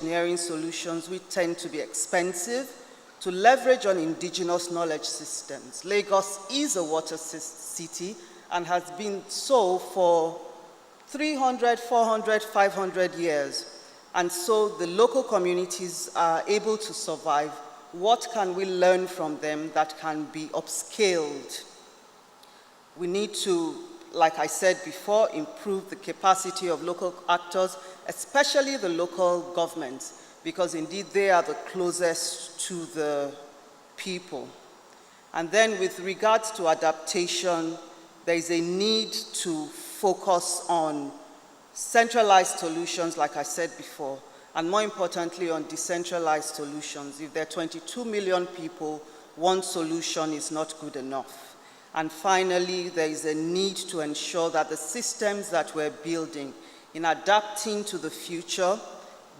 engineering solutions which tend to be expensive, to leverage on indigenous knowledge systems. Lagos is a water city and has been so for 300, 400, 500 years. And so the local communities are able to survive. What can we learn from them that can be upscaled? We need to, like I said before, improve the capacity of local actors, especially the local governments, because indeed they are the closest to the people. And then with regards to adaptation, there is a need to focus on centralized solutions, like I said before, and more importantly on decentralized solutions. If there are 22 million people, one solution is not good enough. And finally, there is a need to ensure that the systems that we're building in adapting to the future,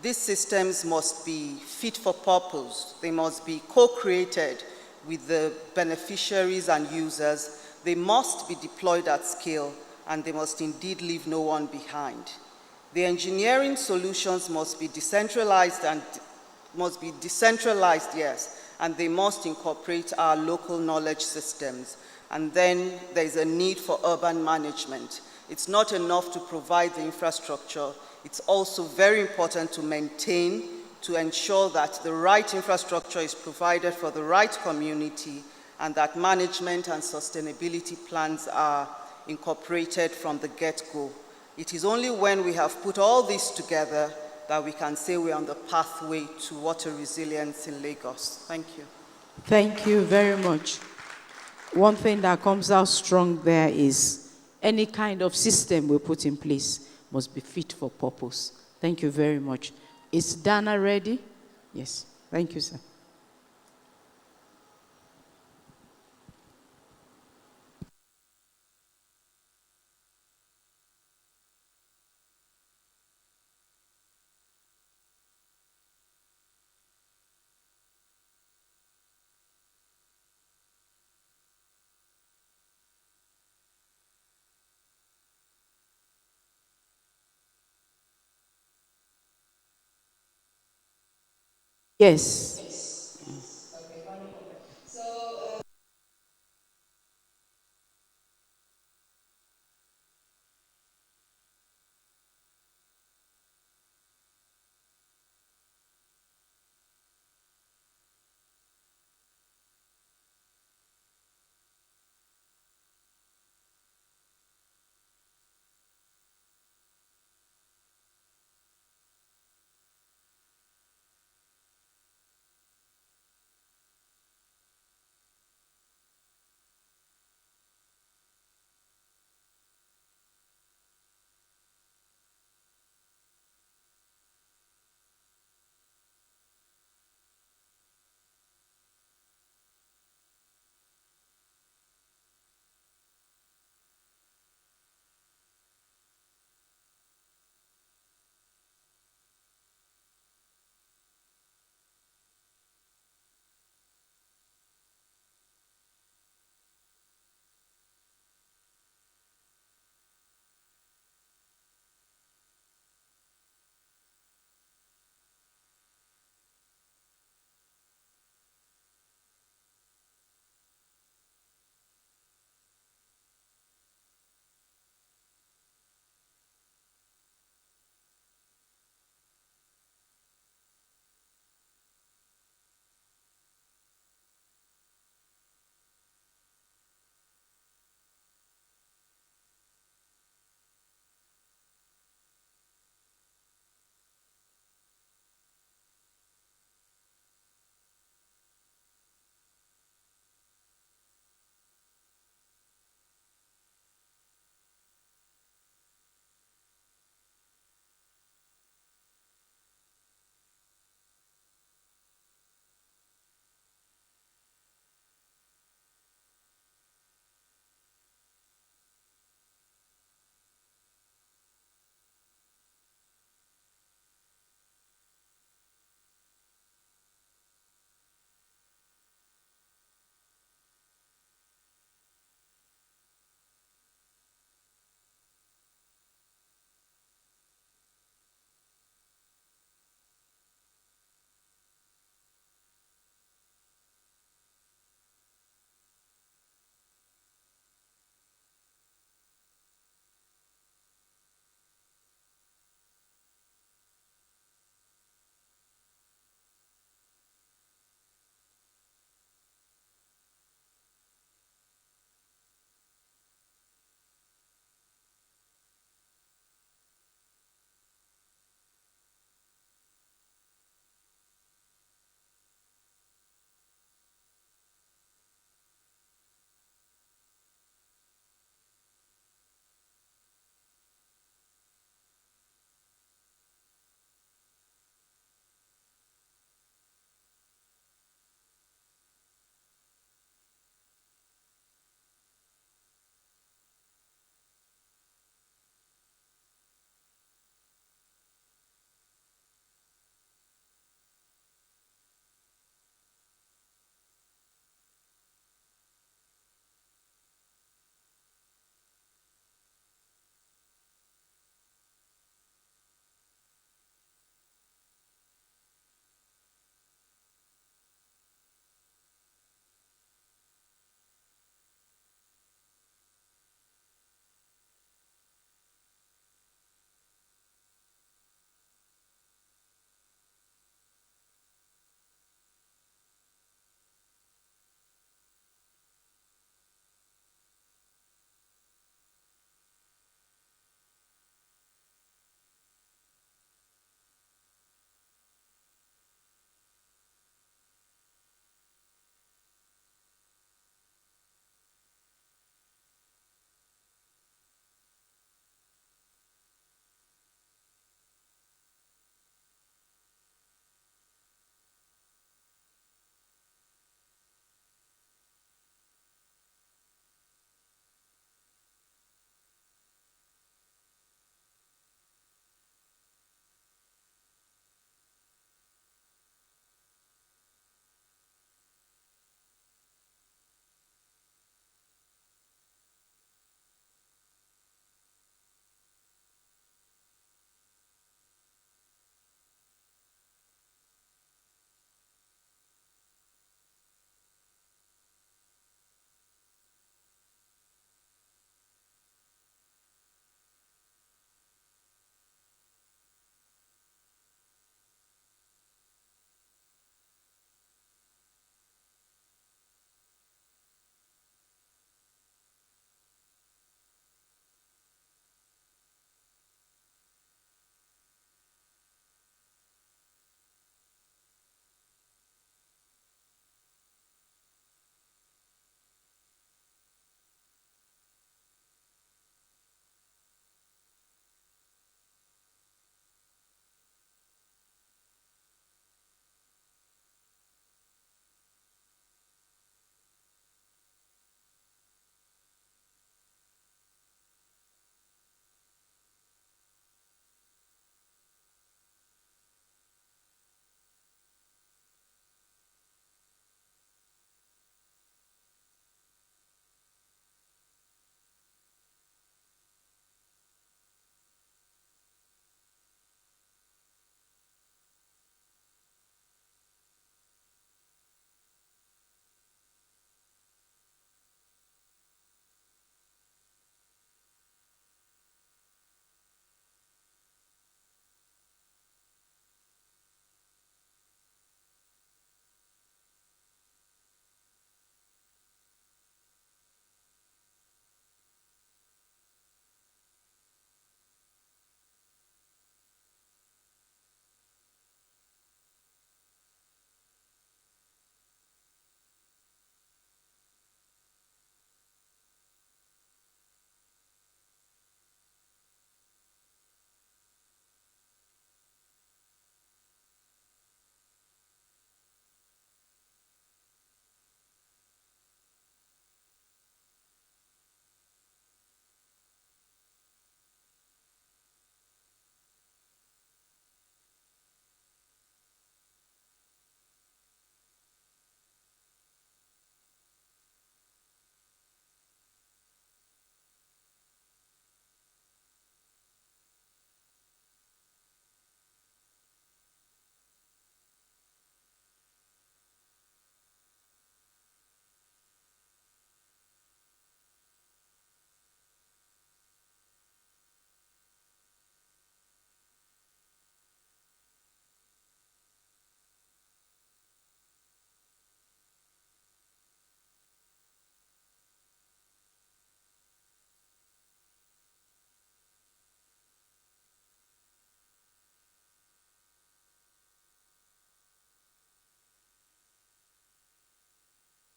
these systems must be fit for purpose. They must be co-created with the beneficiaries and users. They must be deployed at scale, and they must indeed leave no one behind. The engineering solutions must be decentralized, yes, and they must incorporate our local knowledge systems. And then there's a need for urban management. It's not enough to provide the infrastructure. It's also very important to maintain, to ensure that the right infrastructure is provided for the right community, and that management and sustainability plans are incorporated from the get-go. It is only when we have put all this together that we can say we're on the pathway to water resilience in Lagos. Thank you. Thank you very much. One thing that comes out strong there is any kind of system we put in place must be fit for purpose. Thank you very much. Is Dana ready? Yes. Thank you, sir. Yes.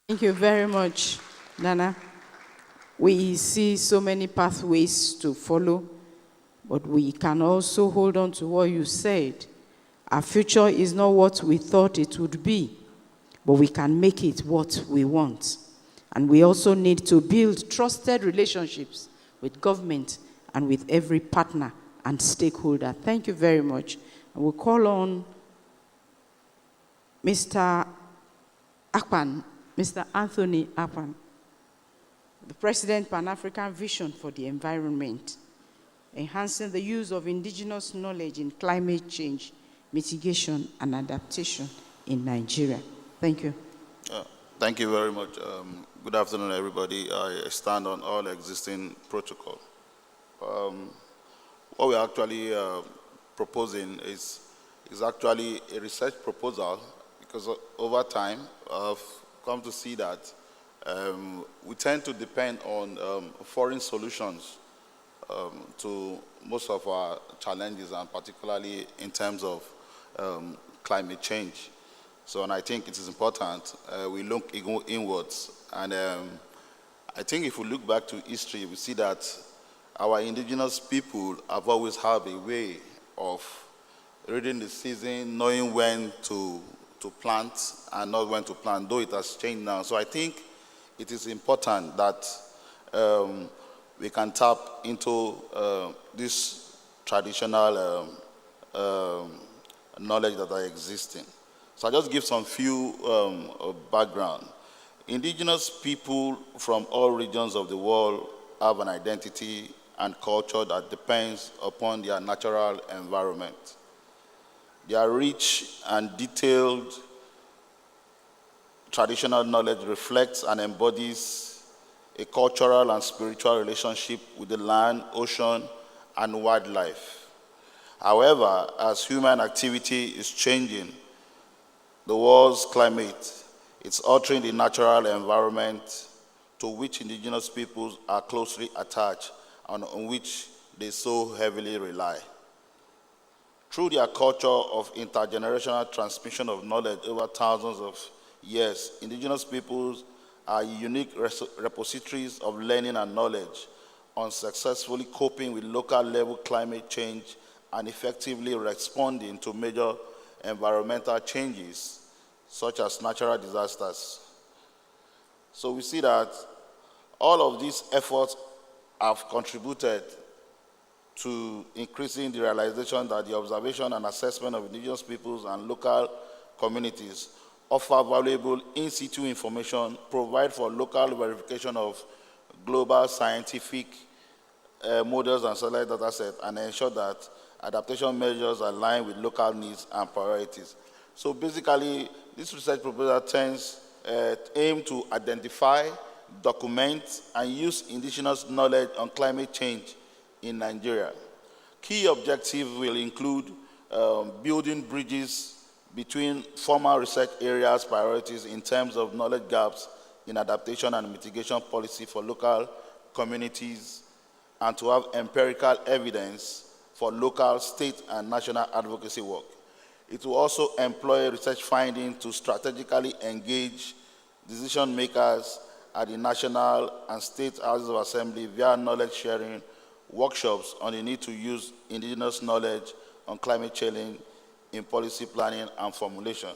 Thank you very much, Nana. We see so many pathways to follow, but we can also hold on to what you said. Our future is not what we thought it would be, but we can make it what we want. And we also need to build trusted relationships with government and with every partner and stakeholder. Thank you very much. And we'll call on Mr. Akpan, Mr. Anthony Akpan, the President Pan-African Vision for the Environment, enhancing the use of indigenous knowledge in climate change, mitigation, and adaptation in Nigeria. Thank you. Thank you very much. Good afternoon, everybody. I stand on all existing protocol. What we're actually proposing is actually a research proposal, because over time I've come to see that we tend to depend on foreign solutions to most of our challenges, and particularly in terms of climate change. So, and I think it is important we look inwards. And I think if we look back to history, we see that our indigenous people have always had a way of reading the season, knowing when to plant and not when to plant, though it has changed now. So I think it is important that we can tap into this traditional knowledge that are existing. So I'll just give some few background. Indigenous people from all regions of the world have an identity and culture that depends upon their natural environment. Their rich and detailed traditional knowledge reflects and embodies a cultural and spiritual relationship with the land, ocean, and wildlife. However, as human activity is changing the world's climate, it's altering the natural environment to which indigenous peoples are closely attached and on which they so heavily rely. Through their culture of intergenerational transmission of knowledge over thousands of years, indigenous peoples are unique repositories of learning and knowledge on successfully coping with local level climate change and effectively responding to major environmental changes such as natural disasters. So we see that all of these efforts have contributed to increasing the realization that the observation and assessment of indigenous peoples and local communities offer valuable in situ information, provide for local verification of global scientific models and satellite data sets, and ensure that adaptation measures align with local needs and priorities. So basically, this research proposal aims to identify, document, and use indigenous knowledge on climate change in Nigeria. Key objectives will include building bridges between former research areas' priorities in terms of knowledge gaps in adaptation and mitigation policy for local communities, and to have empirical evidence for local, state, and national advocacy work. It will also employ research findings to strategically engage decision makers at the national and state houses of assembly via knowledge sharing workshops on the need to use indigenous knowledge on climate change in policy planning and formulation.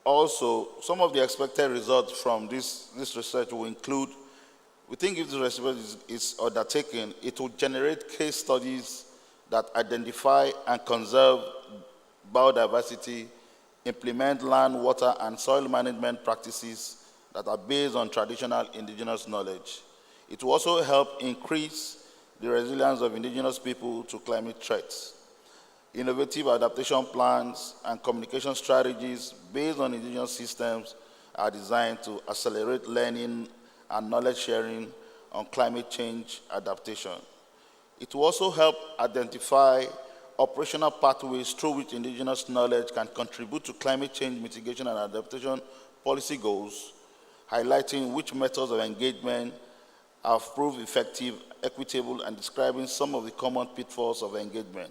Also, some of the expected results from this research will include, we think if the research is undertaken, it will generate case studies that identify and conserve biodiversity, implement land, water, and soil management practices that are based on traditional indigenous knowledge. It will also help increase the resilience of indigenous people to climate threats. Innovative adaptation plans and communication strategies based on indigenous systems are designed to accelerate learning and knowledge sharing on climate change adaptation. It will also help identify operational pathways through which indigenous knowledge can contribute to climate change mitigation and adaptation policy goals, highlighting which methods of engagement have proved effective, equitable, and describing some of the common pitfalls of engagement.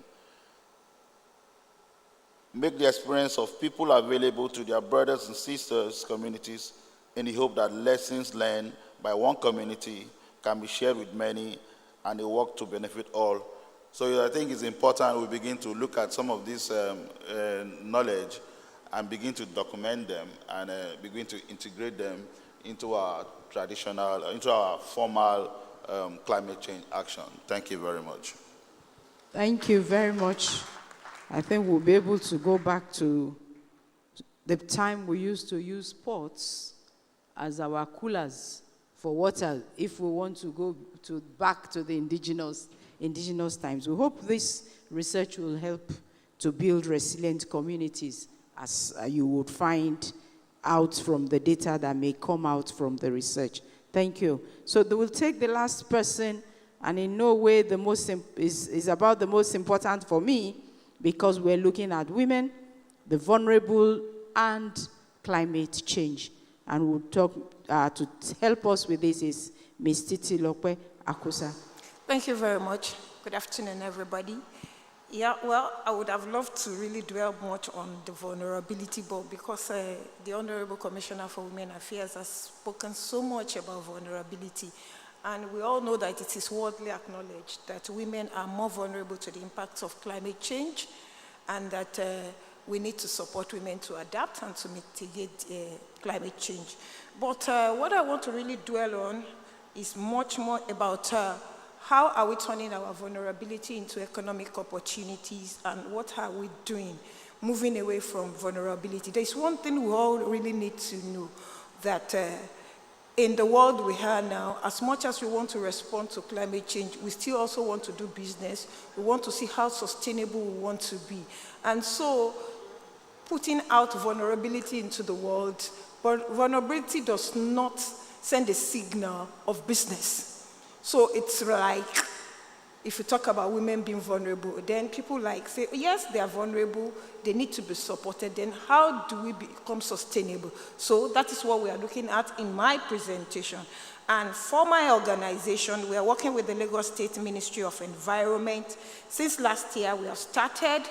make the experience of people available to their brothers and sisters communities in the hope that lessons learned by one community can be shared with many and they work to benefit all. So I think it's important we begin to look at some of this knowledge and begin to document them and begin to integrate them into our traditional, into our formal climate change action. Thank you very much. Thank you very much. I think we'll be able to go back to the time we used to use pots as our coolers for water if we want to go back to the indigenous times. We hope this research will help to build resilient communities, as you would find out from the data that may come out from the research. Thank you. So we'll take the last person, and in no way is about the most important for me, because we're looking at women, the vulnerable, and climate change. And we'll talk to help us with this is Ms. Titi Lokwe Akusa. Thank you very much. Good afternoon, everybody. Yeah, well, I would have loved to really dwell much on the vulnerability, but because the Honorable Commissioner for Women Affairs has spoken so much about vulnerability, and we all know that it is widely acknowledged that women are more vulnerable to the impacts of climate change, and that we need to support women to adapt and to mitigate climate change. But what I want to really dwell on is much more about how are we turning our vulnerability into economic opportunities, and what are we doing moving away from vulnerability. There's one thing we all really need to know, that in the world we are now, as much as we want to respond to climate change, we still also want to do business. We want to see how sustainable we want to be. And so putting out vulnerability into the world, but vulnerability does not send a signal of business. So it's like, if you talk about women being vulnerable, then people say, yes, they are vulnerable, they need to be supported, then how do we become sustainable? So that is what we are looking at in my presentation. And for my organization, we are working with the Lagos State Ministry of Environment. Since last year, we have started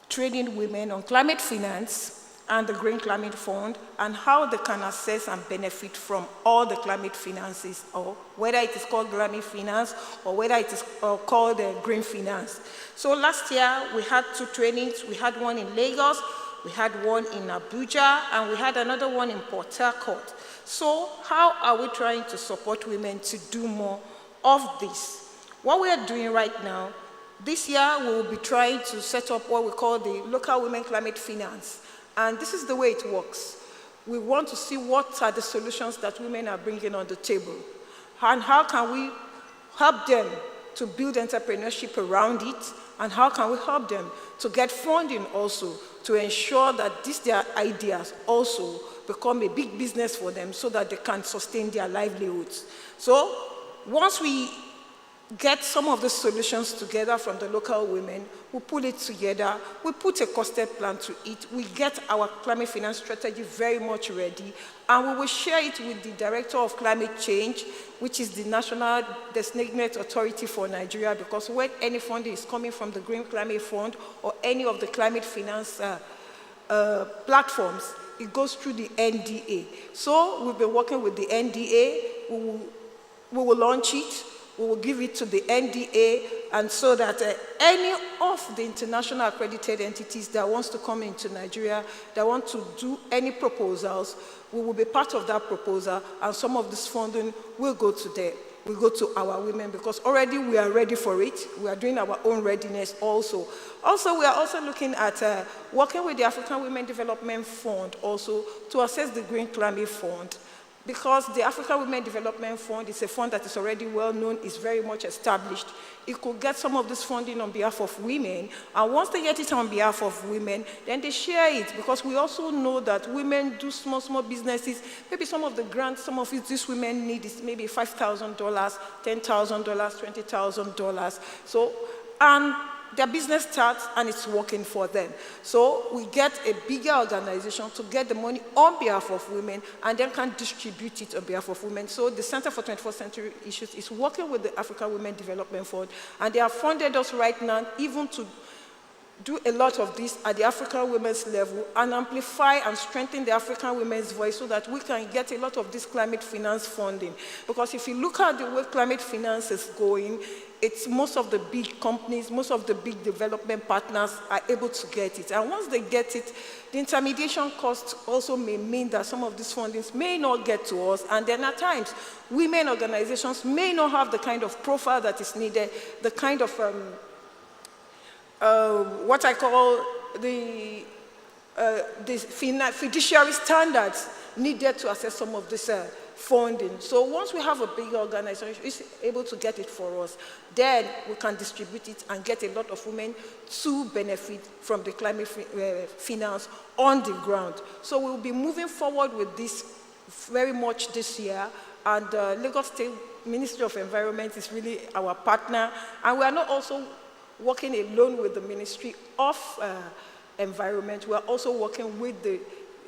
training women on climate finance and the Green Climate Fund, and how they can access and benefit from all the climate finances, or whether it is called climate finance or whether it is called green finance. So last year we had 2 trainings. We had one in Lagos, we had one in Abuja, and we had another one in Port Harcourt. So how are we trying to support women to do more of this? What we are doing right now, this year we will be trying to set up what we call the Local Women Climate Finance. And this is the way it works. We want to see what are the solutions that women are bringing on the table, and how can we help them to build entrepreneurship around it, and how can we help them to get funding also to ensure that their ideas also become a big business for them, so that they can sustain their livelihoods. So once we get some of the solutions together from the local women, we pull it together, we put a costed plan to it, we get our climate finance strategy very much ready, and we will share it with the Director of Climate Change, which is the National Designated Authority for Nigeria, because when any funding is coming from the Green Climate Fund or any of the climate finance platforms, it goes through the NDA. So we've been working with the NDA, we will launch it, we will give it to the NDA, and so that any of the international accredited entities that wants to come into Nigeria, that want to do any proposals, we will be part of that proposal, and some of this funding will go to them. We go to our women, because already we are ready for it. We are doing our own readiness also. Also, we are also looking at working with the African Women Development Fund also to assess the Green Climate Fund, because the African Women Development Fund is a fund that is already well known, is very much established. It could get some of this funding on behalf of women, and once they get it on behalf of women, then they share it, because we also know that women do small businesses. Maybe some of the grants, some of it these women need is maybe $5,000, $10,000, $20,000. So, and their business starts and it's working for them. So we get a bigger organization to get the money on behalf of women, and then can distribute it on behalf of women. So the Center for 21st Century Issues is working with the African Women Development Fund, and they have funded us right now even to do a lot of this at the African women's level and amplify and strengthen the African women's voice so that we can get a lot of this climate finance funding. Because if you look at the way climate finance is going, it's most of the big companies, most of the big development partners are able to get it. And once they get it, the intermediation cost also may mean that some of these fundings may not get to us. And then at times, women organizations may not have the kind of profile that is needed, the kind of what I call the fiduciary standards needed to access some of this funding. So once we have a big organization is able to get it for us, then we can distribute it and get a lot of women to benefit from the climate finance on the ground. So we'll be moving forward with this very much this year, and Lagos State Ministry of Environment is really our partner, and we are not also working alone with the Ministry of Environment. We are also working with the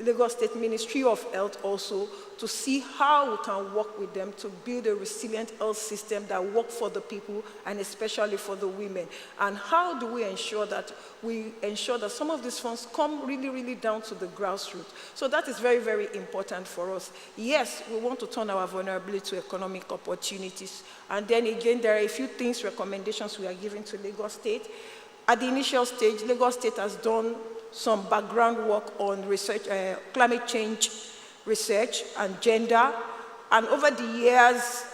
Lagos State Ministry of Health also to see how we can work with them to build a resilient health system that works for the people and especially for the women. And how do we ensure that some of these funds come really, really down to the grassroots? So that is very, very important for us. Yes, we want to turn our vulnerability to economic opportunities. And then again, there are a few things, recommendations we are giving to Lagos State. At the initial stage, Lagos State has done some background work on research, climate change research and gender. And over the years,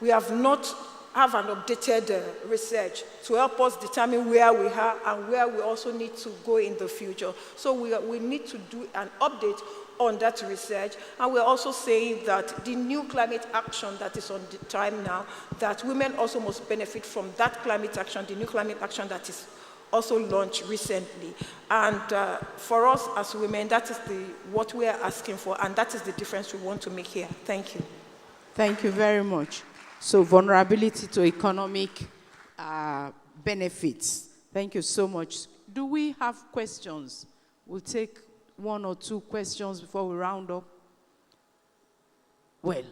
we have not have an updated research to help us determine where we are and where we also need to go in the future. So we need to do an update on that research. And we're also saying that the new climate action that is on the time now, that women also must benefit from that climate action, the new climate action that is also launched recently. And for us as women, that is what we are asking for, and that is the difference we want to make here. Thank you. Thank you very much. So vulnerability to economic benefits. Thank you so much. Do we have questions? We'll take one or two questions before we round up. Well,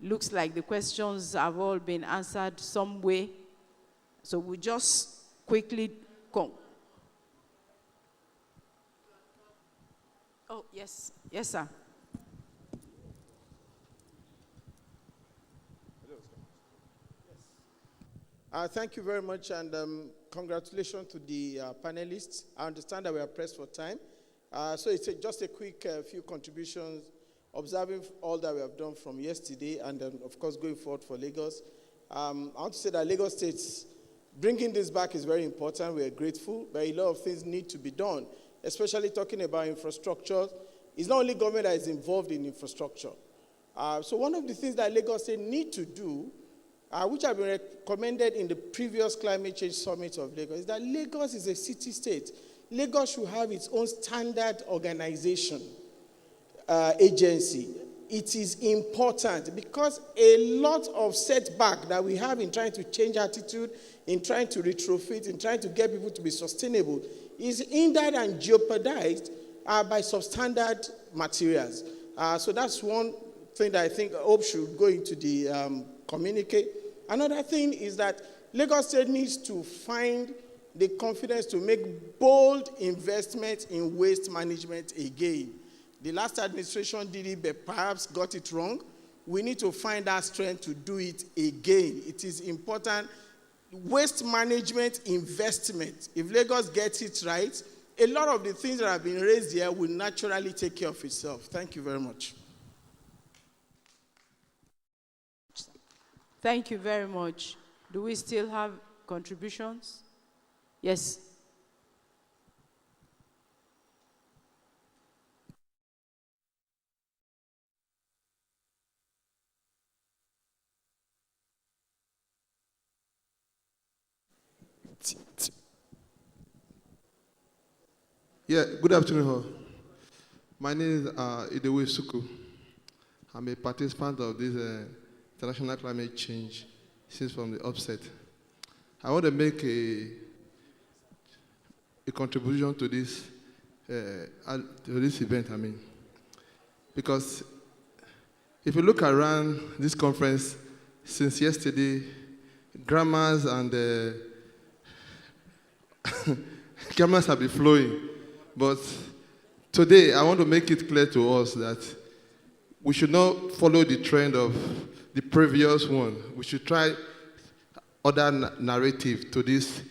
looks like the questions have all been answered some way. So we'll just quickly go. Oh, yes. Yes, sir. Thank you very much, and congratulations to the panelists. I understand that we are pressed for time. So it's just a quick few contributions, observing all that we have done from yesterday, and of course, going forward for Lagos. I want to say that Lagos State's bringing this back is very important. We are grateful, but a lot of things need to be done, especially talking about infrastructure. It's not only government that is involved in infrastructure. So one of the things that Lagos State need to do, which have been recommended in the previous climate change summit of Lagos, is that Lagos is a city-state. Lagos should have its own standard organization, agency. It is important because a lot of setback that we have in trying to change attitude, in trying to retrofit, in trying to get people to be sustainable, is hindered and jeopardized by substandard materials. So that's one thing that I hope should go into the communique. Another thing is that Lagos State needs to find the confidence to make bold investments in waste management again. The last administration did it, but perhaps got it wrong. We need to find that strength to do it again. It is important. Waste management investment. If Lagos gets it right, a lot of the things that have been raised here will naturally take care of itself. Thank you very much. Thank you very much. Do we still have contributions? Yes. Yeah, good afternoon, all. My name is Idewe Suku. I'm a participant of this international climate change since from the offset. I want to make a contribution to this event, because if you look around this conference since yesterday, grammars and cameras have been flowing. But today, I want to make it clear to us that we should not follow the trend of the previous one. We should try other narrative to this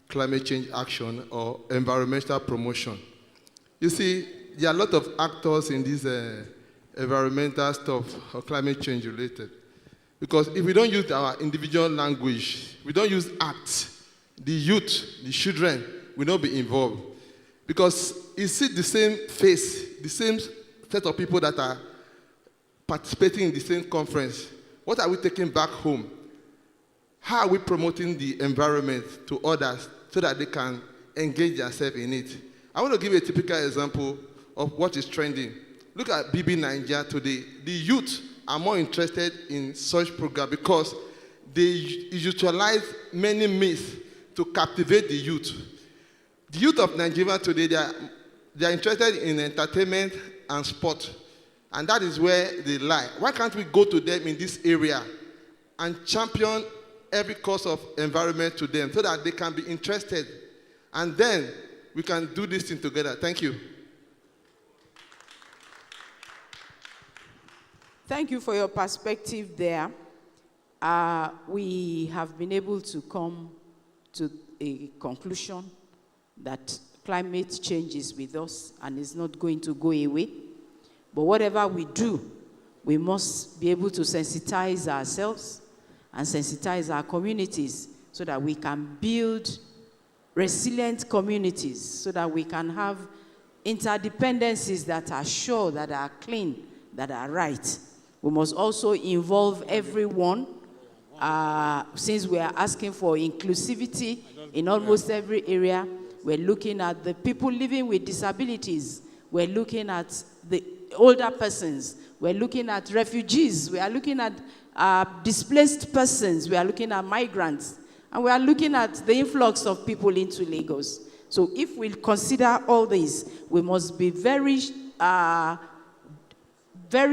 climate change action or environmental promotion. You see, there are a lot of actors in this environmental stuff or climate change related. Because if we don't use our individual language, we don't use acts, the youth, the children will not be involved. Because you see the same face, the same set of people that are participating in the same conference. What are we taking back home? How are we promoting the environment to others so that they can engage themselves in it? I want to give you a typical example of what is trending. Look at BB Nigeria today. The youth are more interested in such program because they utilize many myths to captivate the youth. The youth of Nigeria today, they are interested in entertainment and sport. And that is where they lie. Why can't we go to them in this area and champion every cause of environment to them so that they can be interested? And then we can do this thing together. Thank you. Thank you for your perspective there. We have been able to come to a conclusion that climate change is with us and is not going to go away. But whatever we do, we must be able to sensitize ourselves and sensitize our communities so that we can build resilient communities, so that we can have interdependencies that are sure, that are clean, that are right. We must also involve everyone, since we are asking for inclusivity in almost every area. We're looking at the people living with disabilities. We're looking at the older persons. We're looking at refugees. We are looking at displaced persons. We are looking at migrants. And we are looking at the influx of people into Lagos. So if we consider all this, we must be very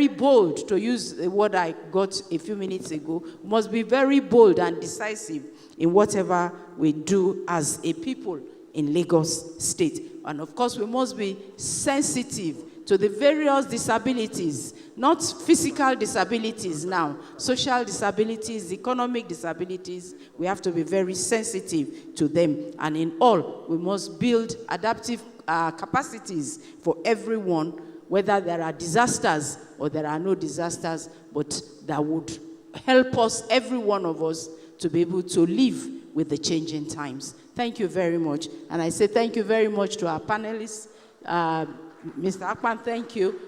bold, to use the word I got a few minutes ago. We must be very bold and decisive in whatever we do as a people in Lagos State. And of course, we must be sensitive to the various disabilities, not physical disabilities now, social disabilities, economic disabilities. We have to be very sensitive to them. And in all, we must build adaptive capacities for everyone, whether there are disasters or there are no disasters, but that would help us, every one of us, to be able to live with the changing times. Thank you very much. And I say thank you very much to our panelists. Mr. Akpan, thank you.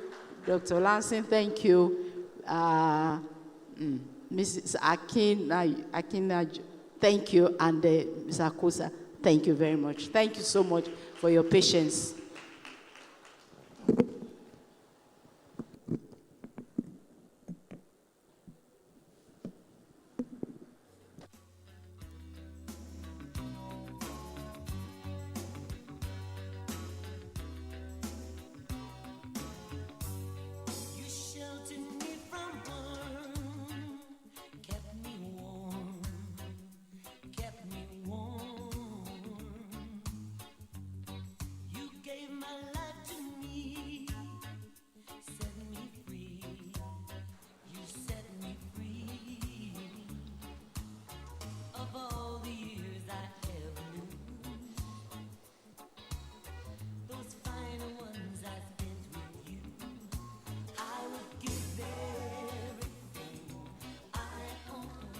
Dr. Lawanson, thank you. Mrs. Akin, thank you. And Mr. Akosa, thank you very much. Thank you so much for your patience.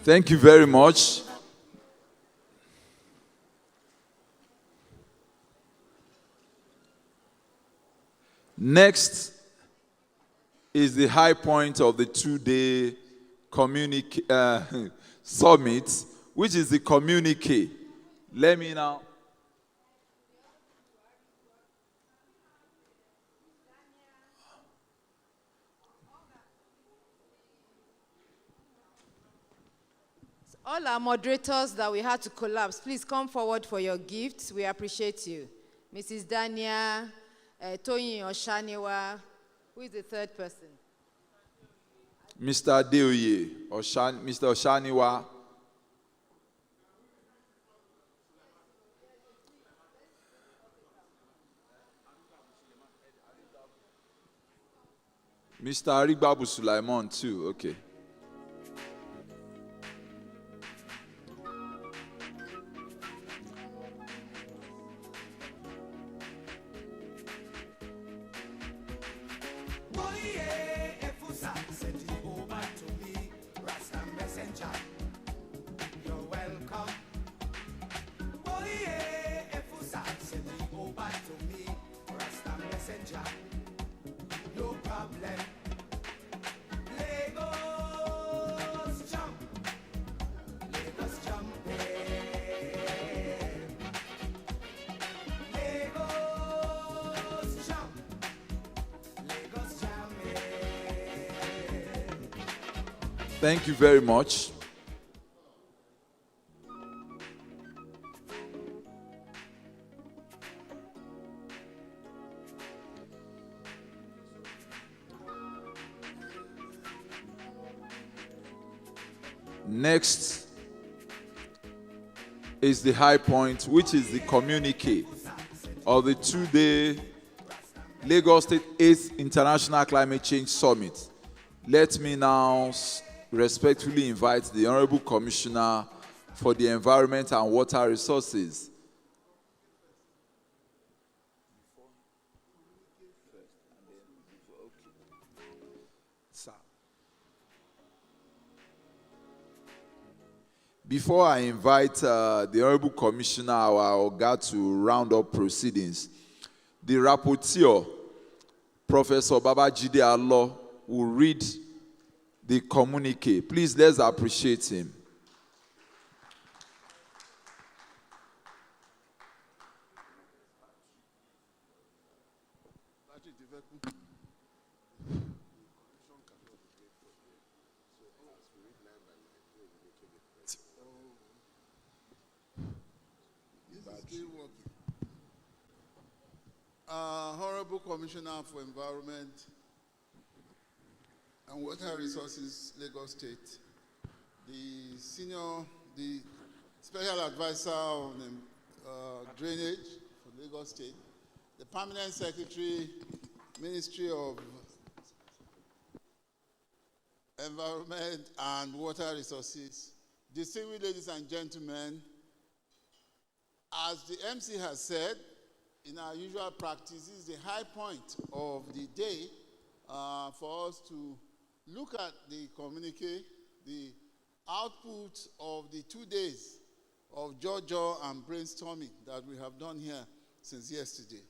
Thank you very much. Next is the high point of the two-day summit, which is the communique. Let me now. All our moderators that we had to collapse, please come forward for your gifts. We appreciate you. Mrs. Dania, Toyin Oshaniwa. Who is the third person? Mr. Adeoye, Mr. Oshaniwa. Mr. Arigbabu Sulaiman too, okay. Thank you very much. Next is the high point, which is the communique of the two-day Lagos State 8th International Climate Change Summit. Let me now respectfully invite the Honorable Commissioner for the Environment and Water Resources. Before I invite the Honorable Commissioner, our Oga, to round up proceedings, the rapporteur, Professor Babajide Allah, will read the communique. Please, let's appreciate him. Honorable Commissioner for Environment and Water Resources, Lagos State, the Special Advisor on Drainage for Lagos State, the Permanent Secretary, Ministry of Environment and Water Resources, distinguished ladies and gentlemen, as the MC has said, in our usual practice, this is the high point of the day for us to look at the communique, the output of the 2 days of JoJo and brainstorming that we have done here since yesterday.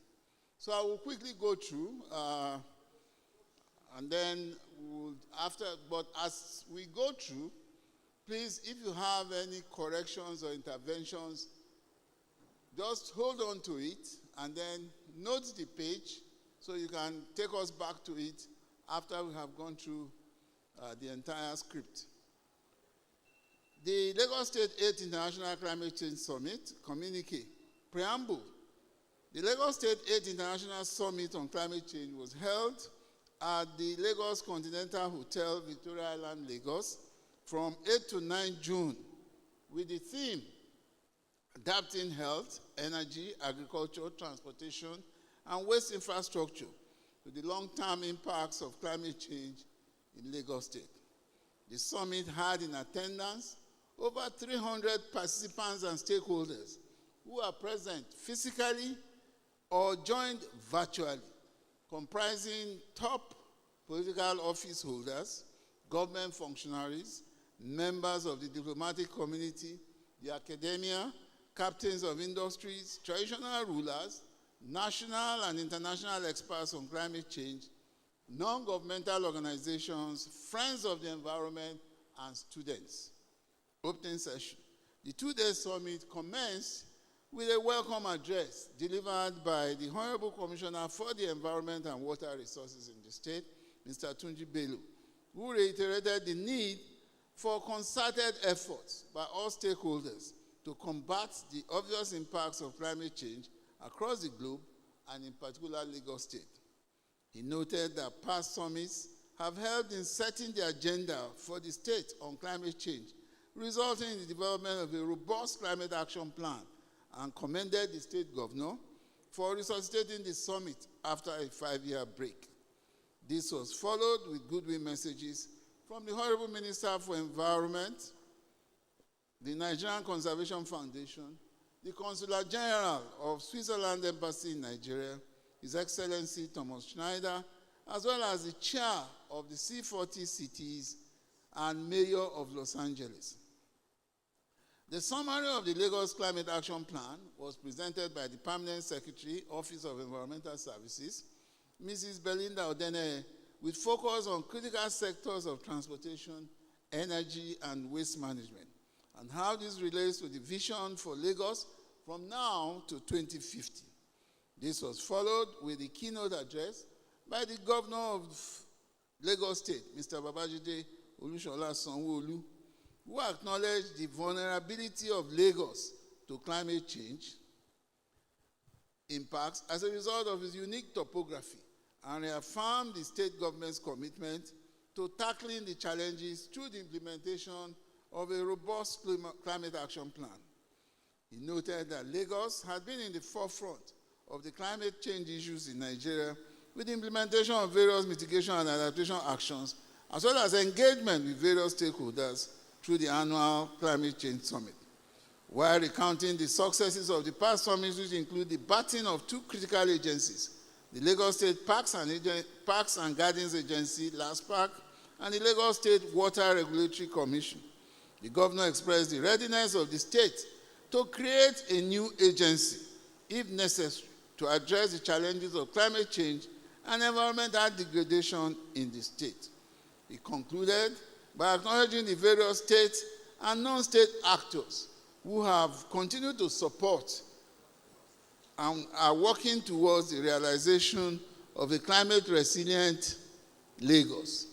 So I will quickly go through, and then but as we go through, please, if you have any corrections or interventions, just hold on to it and then note the page so you can take us back to it after we have gone through the entire script. The Lagos State 8th International Climate Change Summit communique. Preamble. The Lagos State 8th International Summit on Climate Change was held at the Lagos Continental Hotel, Victoria Island, Lagos, from 8 to 9 June, with the theme Adapting Health, Energy, Agriculture, Transportation, and Waste Infrastructure to the long-term impacts of climate change in Lagos State. The summit had in attendance over 300 participants and stakeholders who are present physically or joined virtually, comprising top political office holders, government functionaries, members of the diplomatic community, the academia, captains of industries, traditional rulers, national and international experts on climate change, non-governmental organizations, friends of the environment, and students. Opening session. The two-day summit commenced with a welcome address delivered by the Honorable Commissioner for the Environment and Water Resources in the state, Mr. Tunji Bello, who reiterated the need for concerted efforts by all stakeholders to combat the obvious impacts of climate change across the globe and in particular Lagos State. He noted that past summits have helped in setting the agenda for the state on climate change, resulting in the development of a robust climate action plan, and commended the state governor for resuscitating the summit after a 5-year break. This was followed with goodwill messages from the Honorable Minister for Environment, the Nigerian Conservation Foundation, the Consular General of Switzerland Embassy in Nigeria, His Excellency Thomas Schneider, as well as the chair of the C40 cities and mayor of Los Angeles. The summary of the Lagos Climate Action Plan was presented by the Permanent Secretary, Office of Environmental Services, Mrs. Belinda Odene, with focus on critical sectors of transportation, energy, and waste management, and how this relates to the vision for Lagos from now to 2050. This was followed with the keynote address by the Governor of Lagos State, Mr. Babajide Olusola Sanwo-Olu, who acknowledged the vulnerability of Lagos to climate change impacts as a result of its unique topography, and reaffirmed the state government's commitment to tackling the challenges through the implementation of a robust climate action plan. He noted that Lagos had been in the forefront of the climate change issues in Nigeria with the implementation of various mitigation and adaptation actions, as well as engagement with various stakeholders through the annual Climate Change Summit. While recounting the successes of the past summits, which include the batting of two critical agencies, the Lagos State Parks and Gardens Agency, Lasg, and the Lagos State Water Regulatory Commission, the governor expressed the readiness of the state to create a new agency, if necessary, to address the challenges of climate change and environmental degradation in the state. He concluded by acknowledging the various state and non-state actors who have continued to support and are working towards the realization of a climate-resilient Lagos.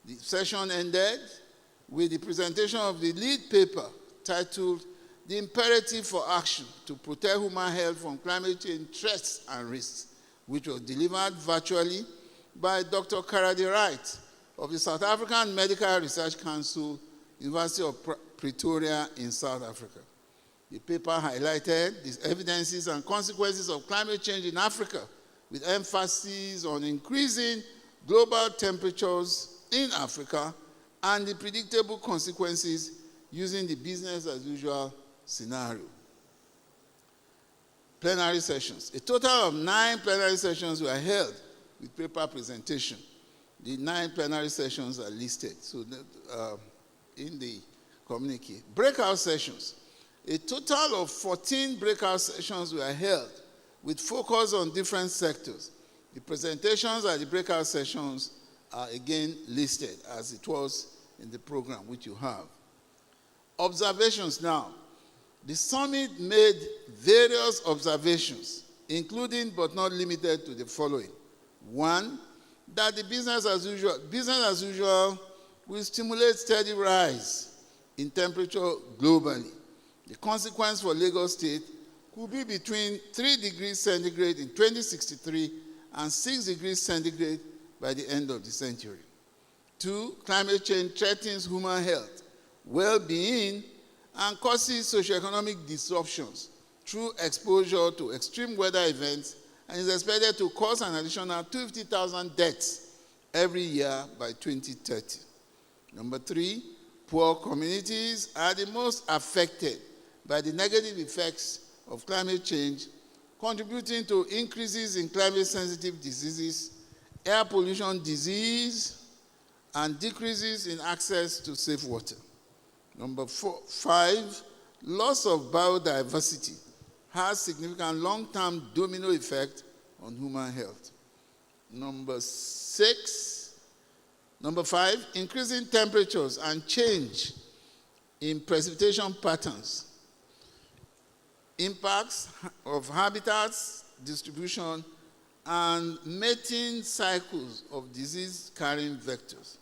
The session ended with the presentation of the lead paper titled "The Imperative for Action to Protect Human Health from Climate Change Threats and Risks," which was delivered virtually by Dr. Karadi Wright of the South African Medical Research Council, University of Pretoria in South Africa. The paper highlighted the evidences and consequences of climate change in Africa, with emphasis on increasing global temperatures in Africa and the predictable consequences using the business as usual scenario. Plenary sessions. A total of 9 plenary sessions were held with paper presentation. The 9 plenary sessions are listed in the communique. Breakout sessions. A total of 14 breakout sessions were held with focus on different sectors. The presentations at the breakout sessions are again listed as it was in the program which you have. Observations now. The summit made various observations, including but not limited to the following. 1, that the business as usual will stimulate steady rise in temperature globally. The consequence for Lagos State could be between 3 degrees centigrade in 2063 and 6 degrees centigrade by the end of the century. 2, climate change threatens human health, well-being, and causes socioeconomic disruptions through exposure to extreme weather events, and is expected to cause an additional 250,000 deaths every year by 2030. Number 3, poor communities are the most affected by the negative effects of climate change, contributing to increases in climate-sensitive diseases, air pollution disease, and decreases in access to safe water. Number 5, loss of biodiversity has significant long-term domino effect on human health. Number 5, increasing temperatures and change in precipitation patterns, impacts of habitats, distribution, and mating cycles of disease-carrying vectors.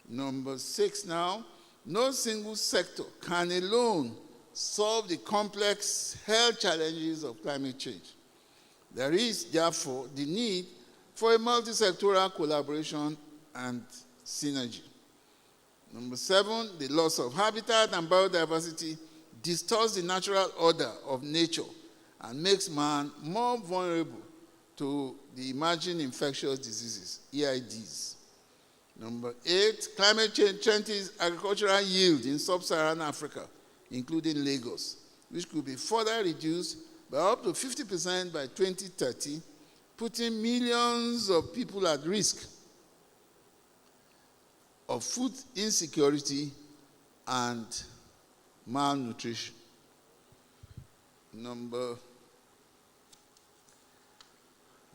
Number 6 now, no single sector can alone solve the complex health challenges of climate change. There is, therefore, the need for a multi-sectoral collaboration and synergy. Number 7, the loss of habitat and biodiversity distorts the natural order of nature and makes man more vulnerable to the emerging infectious diseases, EIDs. Number 8, climate change threatens agricultural yield in sub-Saharan Africa, including Lagos, which could be further reduced by up to 50% by 2030, putting millions of people at risk of food insecurity and malnutrition. Number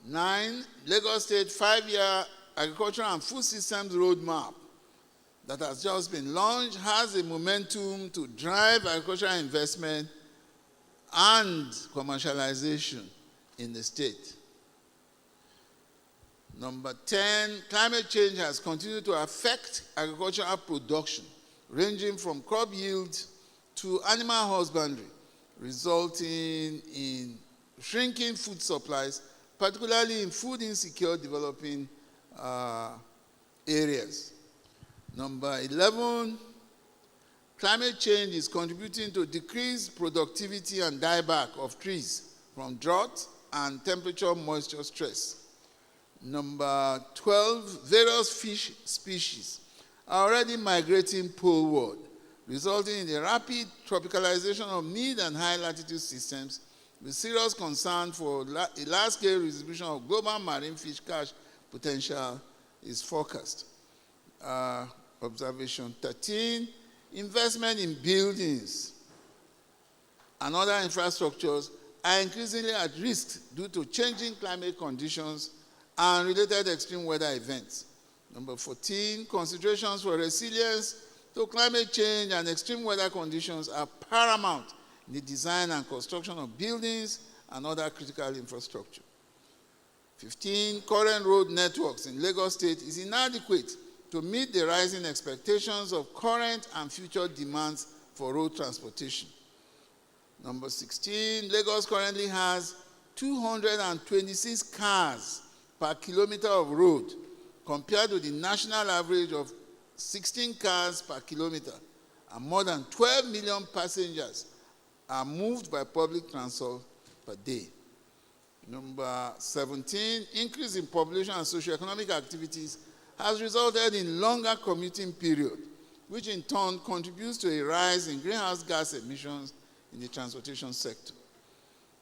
9, Lagos State 5-year Agricultural and Food Systems Roadmap that has just been launched has a momentum to drive agricultural investment and commercialization in the state. Number 10, climate change has continued to affect agricultural production, ranging from crop yield to animal husbandry, resulting in shrinking food supplies, particularly in food insecure developing areas. Number 11, climate change is contributing to decreased productivity and dieback of trees from drought and temperature moisture stress. Number 12, various fish species are already migrating poleward, resulting in the rapid tropicalization of mid and high latitude systems with serious concern for a large-scale distribution of global marine fish catch potential is forecast. Observation 13, investment in buildings and other infrastructures are increasingly at risk due to changing climate conditions and related extreme weather events. Number 14, considerations for resilience to climate change and extreme weather conditions are paramount in the design and construction of buildings and other critical infrastructure. 15, current road networks in Lagos State is inadequate to meet the rising expectations of current and future demands for road transportation. Number 16, Lagos currently has 226 cars per kilometer of road, compared with the national average of 16 cars per kilometer, and more than 12 million passengers are moved by public transport per day. Number 17, increase in population and socioeconomic activities has resulted in longer commuting period, which in turn contributes to a rise in greenhouse gas emissions in the transportation sector.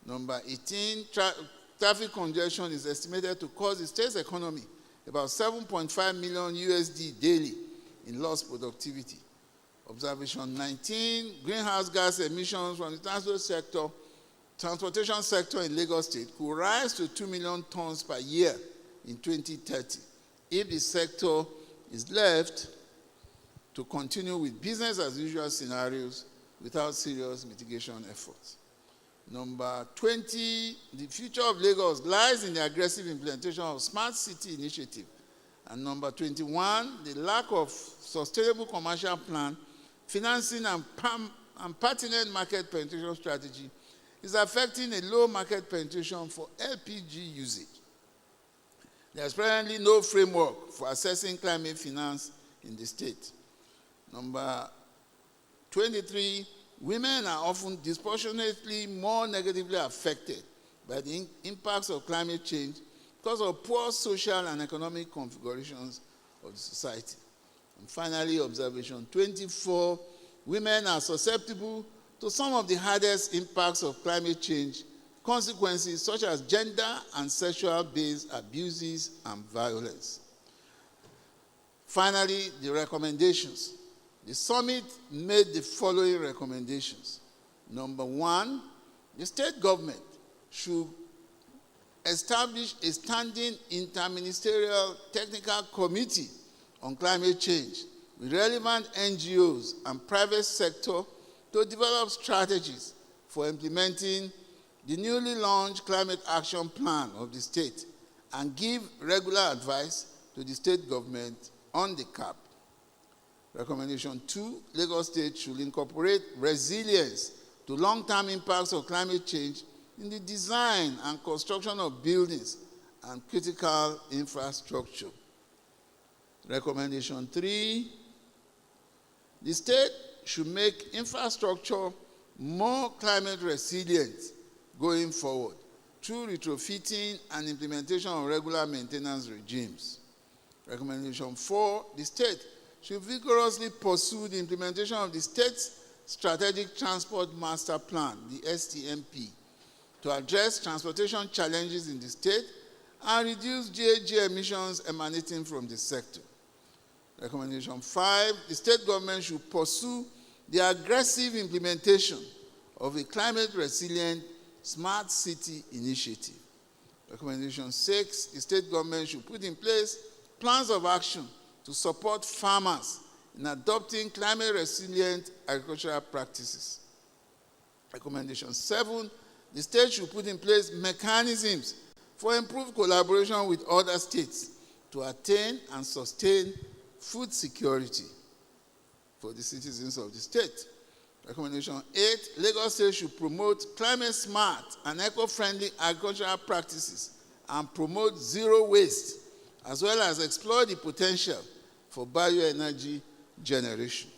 Number 18, traffic congestion is estimated to cost the state's economy about $7.5 million USD daily in lost productivity. Observation 19, greenhouse gas emissions from the transportation sector in Lagos State could rise to 2 million tons per year in 2030 if the sector is left to continue with business as usual scenarios without serious mitigation efforts. Number 20, the future of Lagos lies in the aggressive implementation of Smart City Initiative. And number 21, the lack of sustainable commercial plan, financing and pertinent market penetration strategy is affecting a low market penetration for LPG usage. There is presently no framework for assessing climate finance in the state. Number 23, women are often disproportionately more negatively affected by the impacts of climate change because of poor social and economic configurations of the society. And finally, observation 24, women are susceptible to some of the hardest impacts of climate change, consequences such as gender and sexual-based abuses and violence. Finally, the recommendations. The summit made the following recommendations. Number 1, the state government should establish a standing interministerial technical committee on climate change with relevant NGOs and private sector to develop strategies for implementing the newly launched climate action plan of the state and give regular advice to the state government on the CAP. Recommendation 2, Lagos State should incorporate resilience to long-term impacts of climate change in the design and construction of buildings and critical infrastructure. Recommendation 3, the state should make infrastructure more climate resilient going forward through retrofitting and implementation of regular maintenance regimes. Recommendation 4, the state should vigorously pursue the implementation of the State's Strategic Transport Master Plan, the STMP, to address transportation challenges in the state and reduce GHG emissions emanating from the sector. Recommendation 5, the state government should pursue the aggressive implementation of a climate-resilient smart city initiative. Recommendation 6, the state government should put in place plans of action to support farmers in adopting climate-resilient agricultural practices. Recommendation 7, the state should put in place mechanisms for improved collaboration with other states to attain and sustain food security for the citizens of the state. Recommendation 8, Lagos State should promote climate-smart and eco-friendly agricultural practices and promote zero waste, as well as explore the potential for bioenergy generation.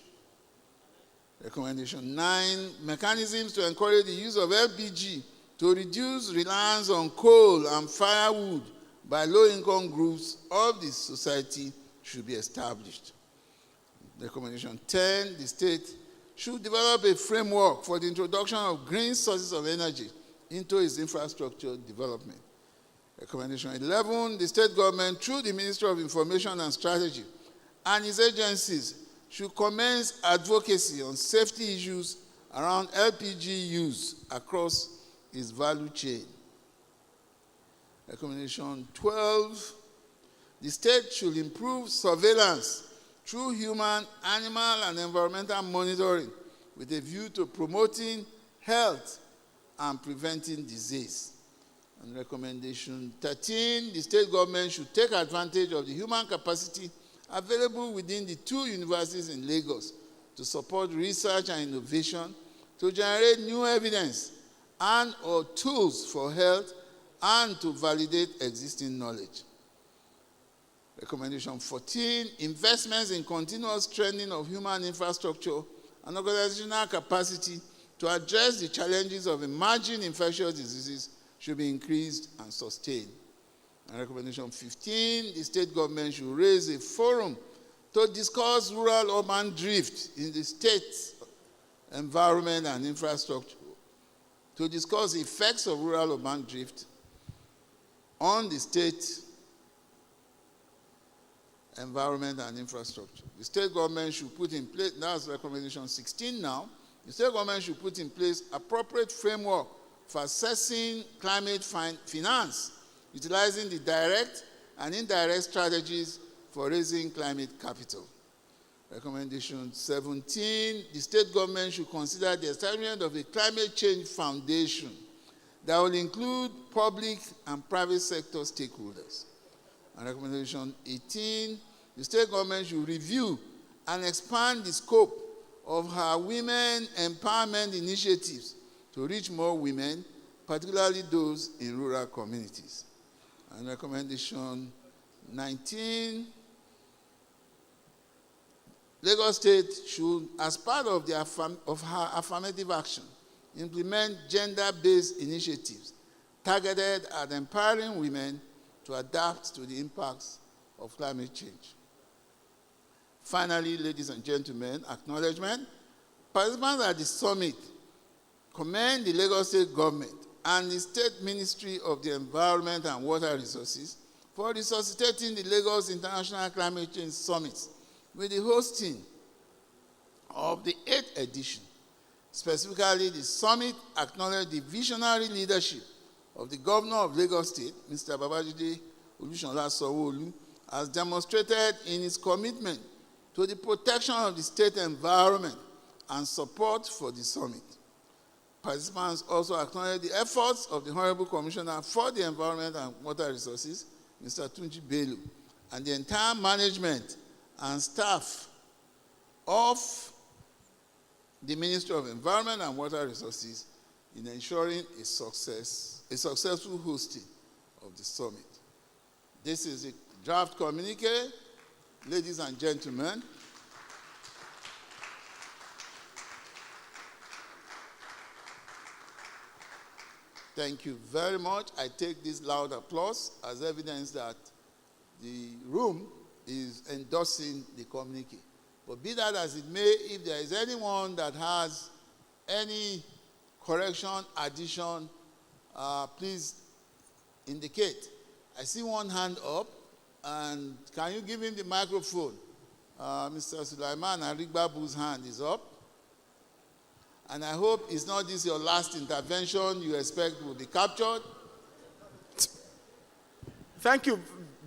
Recommendation 9, mechanisms to encourage the use of LPG to reduce reliance on coal and firewood by low-income groups of the society should be established. Recommendation 10, the state should develop a framework for the introduction of green sources of energy into its infrastructure development. Recommendation 11, the state government, through the Ministry of Information and Strategy and its agencies, should commence advocacy on safety issues around LPG use across its value chain. Recommendation 12, the state should improve surveillance through human, animal, and environmental monitoring with a view to promoting health and preventing disease. And recommendation 13, the state government should take advantage of the human capacity available within the 2 universities in Lagos to support research and innovation, to generate new evidence and or tools for health, and to validate existing knowledge. Recommendation 14, investments in continuous training of human infrastructure and organizational capacity to address the challenges of emerging infectious diseases should be increased and sustained. And recommendation 15, the state government should raise a forum to discuss rural-urban drift in the state's environment and infrastructure, to discuss the effects of rural-urban drift on the state environment and infrastructure. The state government should put in place, that's recommendation 16 now, the state government should put in place appropriate framework for assessing climate finance, utilizing the direct and indirect strategies for raising climate capital. Recommendation 17, the state government should consider the establishment of a climate change foundation that will include public and private sector stakeholders. And recommendation 18, the state government should review and expand the scope of her women empowerment initiatives to reach more women, particularly those in rural communities. And recommendation 19, Lagos State should, as part of her affirmative action, implement gender-based initiatives targeted at empowering women to adapt to the impacts of climate change. Finally, ladies and gentlemen, acknowledgement. Participants at the summit commend the Lagos State government and the State Ministry of the Environment and Water Resources for resuscitating the Lagos International Climate Change Summit with the hosting of the 8th edition. Specifically, the summit acknowledged the visionary leadership of the governor of Lagos State, Mr. Babajide Olusola Sanwo-Olu, as demonstrated in his commitment to the protection of the state environment and support for the summit. Participants also acknowledged the efforts of the Honorable Commissioner for the Environment and Water Resources, Mr. Tunji Bello, and the entire management and staff of the Ministry of Environment and Water Resources in ensuring a successful hosting of the summit. This is a draft communique. Ladies and gentlemen, Thank you very much. I take this loud applause as evidence that the room is endorsing the communique. But be that as it may, if there is anyone that has any correction, addition, please indicate. I see one hand up, and can you give him the microphone? Mr. Sulaiman Arigbabu's hand is up. And I hope it's not this your last intervention you expect will be captured. Thank you.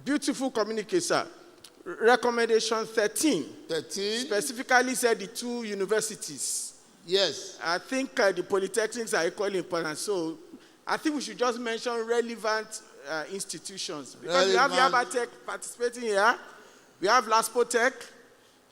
Beautiful communique, sir. Recommendation 13. 13. Specifically said the two universities. Yes. I think the polytechnics are equally important. So I think we should just mention relevant institutions. Because we have Yabatech participating here. We have Laspotech.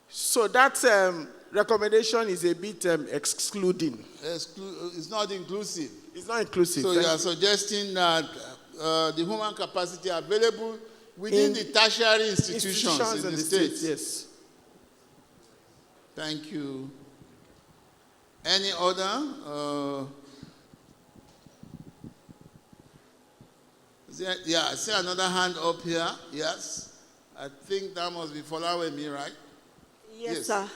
So that recommendation is a bit excluding. It's not inclusive. It's not inclusive. So you are suggesting that the human capacity available within the tertiary institutions in the states. Yes. Thank you. Any other? Yeah, I see another hand up here. Yes. I think that must be Folawemi, right? Yes, sir.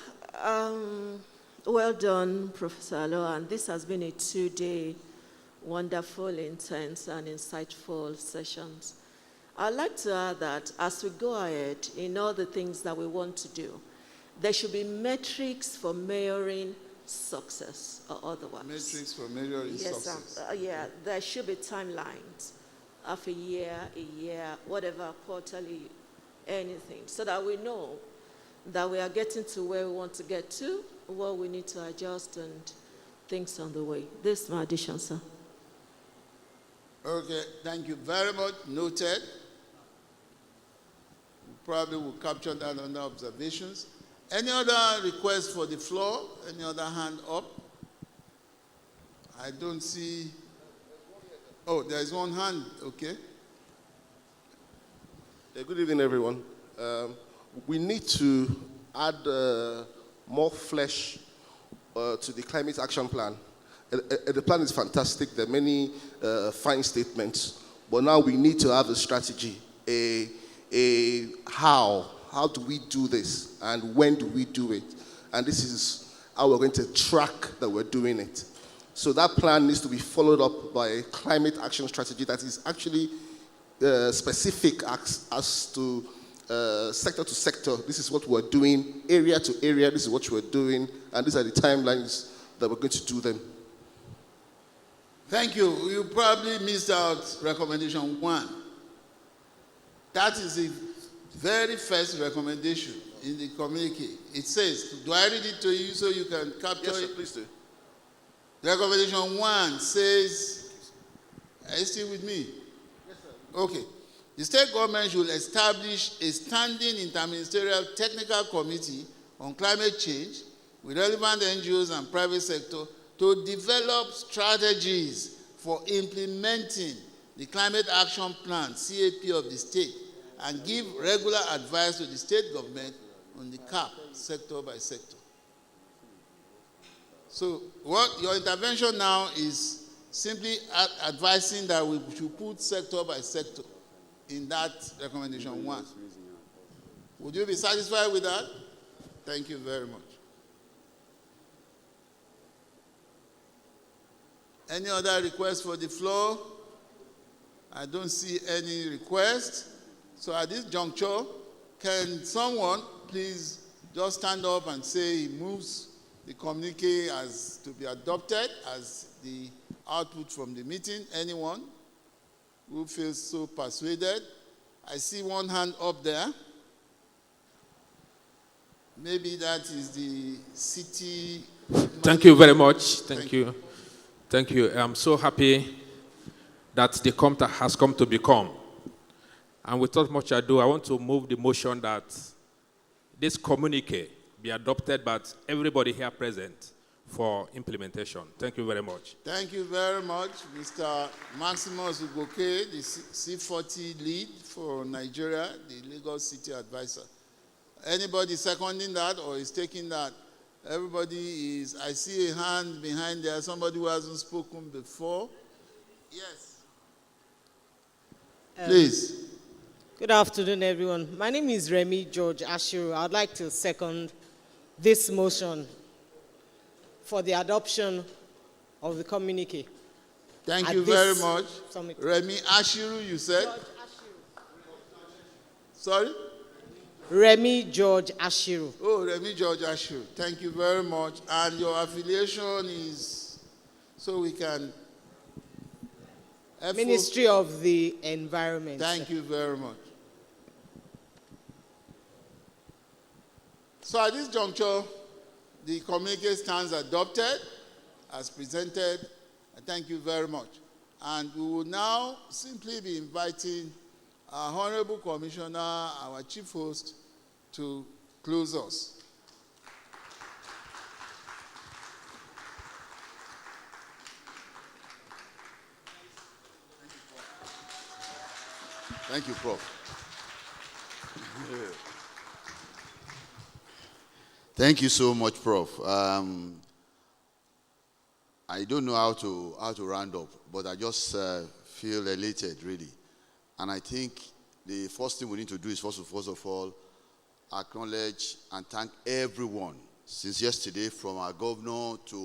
Well done, Professor Alo, and this has been a 2-day wonderful, intense, and insightful sessions. I'd like to add that as we go ahead in all the things that we want to do, there should be metrics for measuring success or otherwise. Metrics for measuring success. Yeah, there should be timelines of a year, whatever, quarterly, anything, so that we know that we are getting to where we want to get to, what we need to adjust, and things on the way. This is my addition, sir. Okay, thank you very much. Noted. We probably will capture that under observations. Any other requests for the floor? Any other hand up? I don't see. Oh, there is one hand. Okay. Good evening, everyone. We need to add more flesh to the climate action plan. The plan is fantastic. There are many fine statements, but now we need to have a strategy. How do we do this, and when do we do it? And this is how we're going to track that we're doing it. So that plan needs to be followed up by a climate action strategy that is actually specific as to sector to sector. This is what we're doing. Area to area, this is what we're doing. And these are the timelines that we're going to do them. Thank you. You probably missed out recommendation 1. That is the very first recommendation in the communique. It says, do I read it to you so you can capture Yes, sir, it? please do. Recommendation 1 says, are you still with me? Yes, sir. Okay. The state government should establish a standing interministerial technical committee on climate change with relevant NGOs and private sector to develop strategies for implementing the Climate Action Plan, CAP of the state, and give regular advice to the state government on the CAP, sector by sector. So what your intervention now is simply advising that we should put sector by sector in that recommendation 1. Would you be satisfied with that? Thank you very much. Any other requests for the floor? I don't see any request. So at this juncture, can someone please just stand up and say he moves the communique as to be adopted as the output from the meeting? Anyone who feels so persuaded? I see one hand up there. Maybe that is the city. Thank you very much. Thank you. Thank you. I'm so happy that the COMTA has come to become. And without much ado, I want to move the motion that this communique be adopted by everybody here present for implementation. Thank you very much. Thank you very much, Mr. Maximus Ugoke, the C40 lead for Nigeria, the Lagos City Advisor. Anybody seconding that or is taking that? Everybody is, I see a hand behind there, somebody who hasn't spoken before. Yes. Please. Good afternoon, everyone. My name is Remy George Ashiru. I'd like to second this motion for the adoption of the communique. Thank you very much. Remy Ashiru, you said? Sorry? Remy George Ashiru. Oh, Remy George Ashiru. Thank you very much. And your affiliation is so we can... Ministry of the Environment. Thank you very much. So at this juncture, the communique stands adopted as presented. Thank you very much. And we will now simply be inviting our Honorable Commissioner, our Chief Host, to close us. Thank you, Prof. Thank you so much, Prof. I don't know how to round up, but I just feel elated, really. And I think the first thing we need to do is, first of all, acknowledge and thank everyone since yesterday, from our governor to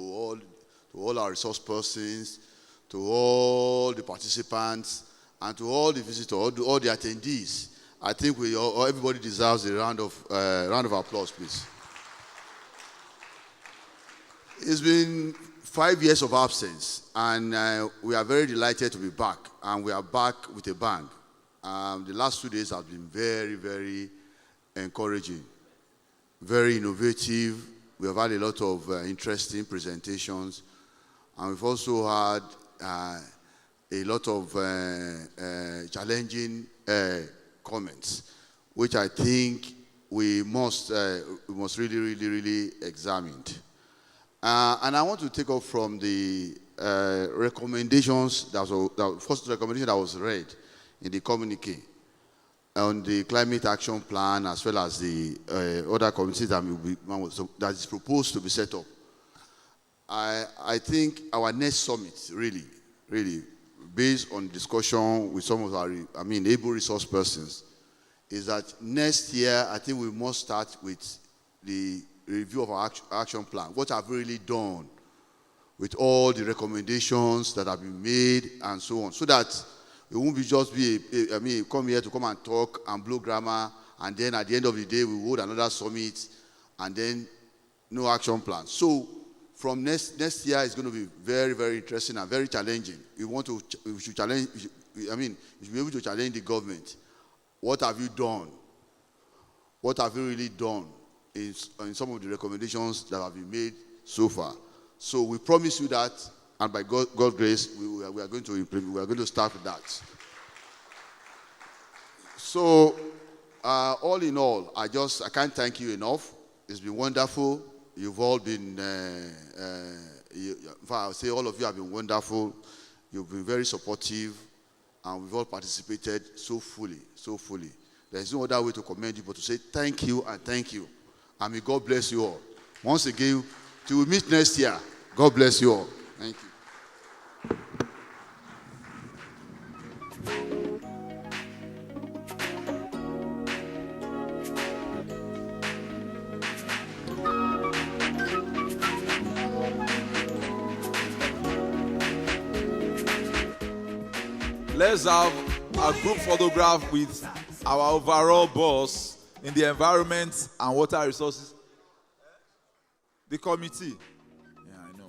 all our resource persons, to all the participants, and to all the visitors, all the attendees. I think everybody deserves a round of applause, please. It's been 5 years of absence, and we are very delighted to be back, and we are back with a bang. The last 2 days have been very, very encouraging, very innovative. We have had a lot of interesting presentations, and we've also had a lot of challenging comments, which I think we must really, really, really examine. And I want to take off from the recommendations, first recommendation that was read in the communique on the climate action plan, as well as the other committees that is proposed to be set up. I think our next summit, really, based on discussion with some of our, able resource persons, is that next year, I think we must start with the review of our action plan. What have we really done with all the recommendations that have been made and so on, so that it won't be just come here to come and talk and blow grammar, and then at the end of the day, we hold another summit, and then no action plan. So from next year, it's going to be very, very interesting and very challenging. We should be able to challenge the government. What have you done? What have you really done in some of the recommendations that have been made so far? So we promise you that, and by God's grace, we are going to implement. We are going to start with that. So, all in all, I can't thank you enough. It's been wonderful. You've all been, I'll say all of you have been wonderful. You've been very supportive, and we've all participated so fully. There's no other way to commend you but to say thank you and thank you. And may God bless you all. Once again, till we meet next year, God bless you all. Thank you. Let's have a group photograph with our overall boss in the environment and water resources. The committee. Yeah, I know.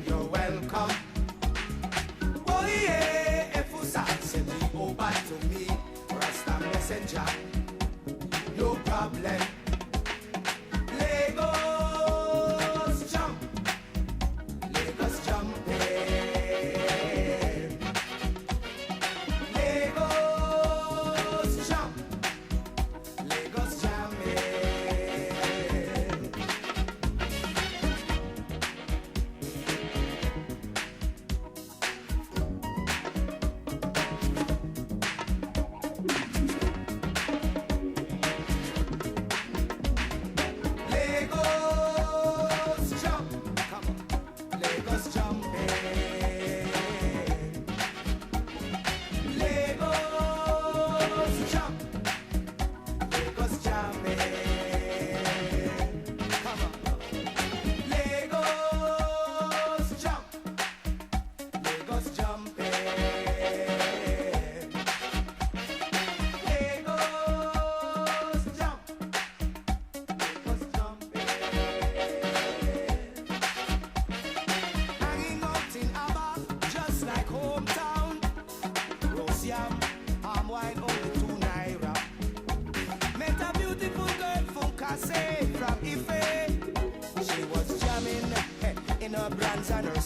You're welcome. To me, Rasta messenger, no problem. Lagos jump, Lagos jumping. Lagos jump, Lagos jamming.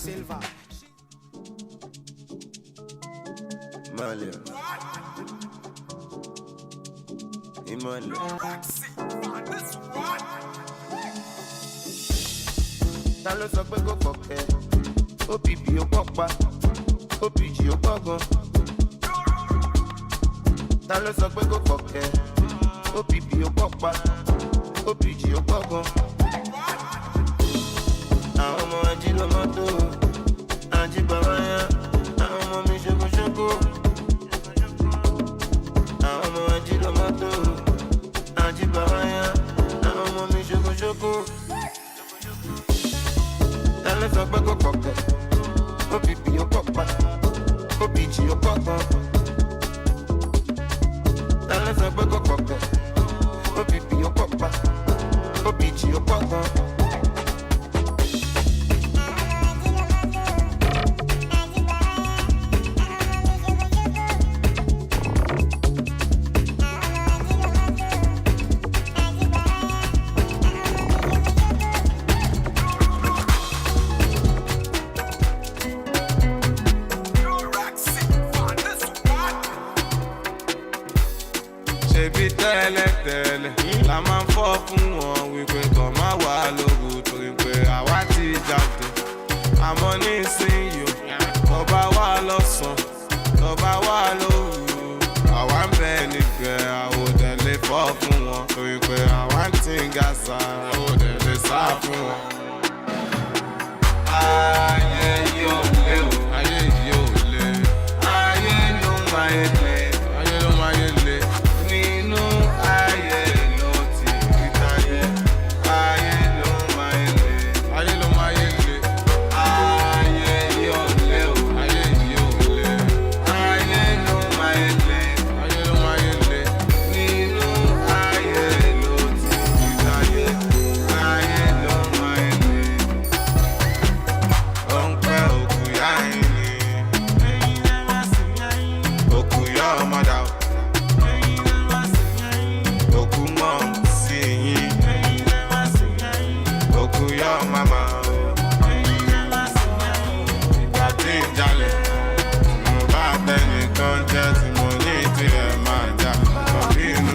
silver. Malia. Imalia. Ta ló sọ pé kò kọ̀kẹ́? OPP ó pọ̀pá, OPG ó pọ̀gan. Ta ló sọ pé kò kọ̀kẹ́? OPP ó pọ̀pá, OPG ó pọ̀gan. Àwọn ọmọ ají ló mọ́tò, ají bàbá yá, àwọn ọmọ mi ṣokoṣoko. Àwọn ọmọ ají ló mọ́tò, ají bàbá yá, àwọn ọmọ mi ṣokoṣoko. Ta ló sọ pé kò kọ̀kẹ́? OPP ó pọ̀pá, OPG ó pọ̀gan. Ta ló sọ pé kò kọ̀kẹ́? OPP ó pọ̀pá, OPG ó pọ̀gan. Ṣebí tẹ́lẹ̀tẹ́lẹ̀ la máa ń fọ́ fún wọn wípé kàn má wà lóru torí pé àwa ti jáde. Àmọ́ nísìnyí o, tó bá wà lọ́sàn-án, tó bá wà lóru, àwa ń bẹ nígbẹ́ àwòdẹ̀lé fọ́ fún wọn torí pé àwa ń tí ń ga sa àwòdẹ̀lé sá fún wọn. Ayé yóò lé o, ayé yóò lé, ayé ló máa yé lé, ayé ló máa yé lé. Nínú ayé ló ti rí táyé, ayé ló máa yé lé, ayé ló máa yé lé. Ayé yóò lé o, ayé yóò lé, ayé ló máa yé lé, ayé ló máa yé lé. Nínú ayé ló ti rí táyé, ayé ló máa yé lé. Ó ń pẹ́ òkú yá ẹ̀yìn ni, òkú yá ọmọdà o. Òkú mọ̀ sí yín, òkú yá màmá o. Ìgbà tí ń jalè, mo bá tẹnìkan jẹ́ tí mo ní tirẹ̀ máa jà lórí inú.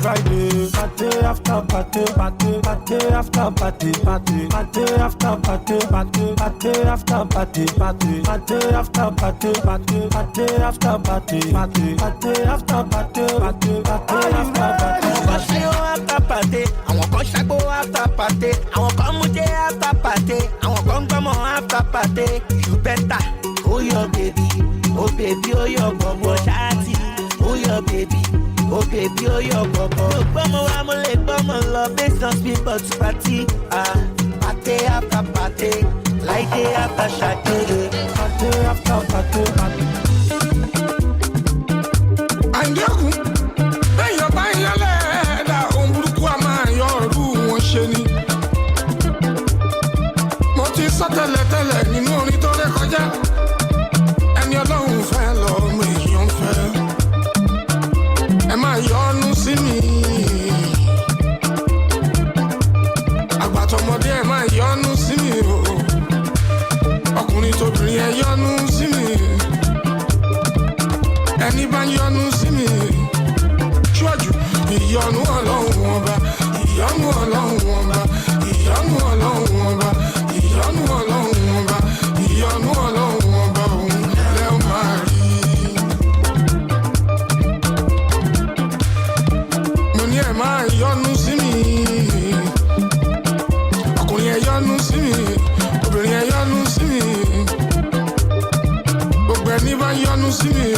Friday, party after party, party, party after party, party, party after party, party, party after party, party, party after party, party, party after party, party, party after party, party, party after party. Àwọn kan ṣe ó after party, àwọn kan ṣàgbó after party, àwọn kan mú jẹ́ after party, àwọn kan gbọ́mọ after party. You better, oh your baby, oh baby, oh your bobo ṣáàtì, oh your baby. Oh baby, oh your bobo. Mo gbọ́mọ wa mo lè gbọ́mọ lọ based on speed but party. Party after party, like day after Saturday. Party after party, party. Àìdẹ́kùn, bẹ́yàn bá ń yálẹ̀ ẹ̀dá ohun burúkú a máa yọ ọ̀rú wọn ṣe ni. Mo ti sọ tẹ́lẹ̀tẹ́lẹ̀ nínú orin tó ré kọjá. Ẹni Ọlọ́run fẹ́ lọ́mọ èèyàn fẹ́. Ẹ máa yọ́nú sí mi. Àgbàtọ̀mọdé ẹ máa yọ́nú sí mi o. Ọkùnrin tóbìnrin ẹ yọ́nú sí mi. Ẹni bá yọ́nú sí mi. Ṣọ́jú ìyọ́nú Ọlọ́run ọba, ìyọ́nú Ọlọ́run ọba, ìyọ́nú Ọlọ́run ọba, ìyọ́nú Ọlọ́run ọba, ìyọ́nú Ọlọ́run ọba òun lẹ́ ó máa rí. Mo ní ẹ máa yọ́nú sí mi. Ọkùnrin ẹ yọ́nú sí mi, obìnrin ẹ yọ́nú sí mi. Gbogbo ẹni bá yọ́nú sí mi o.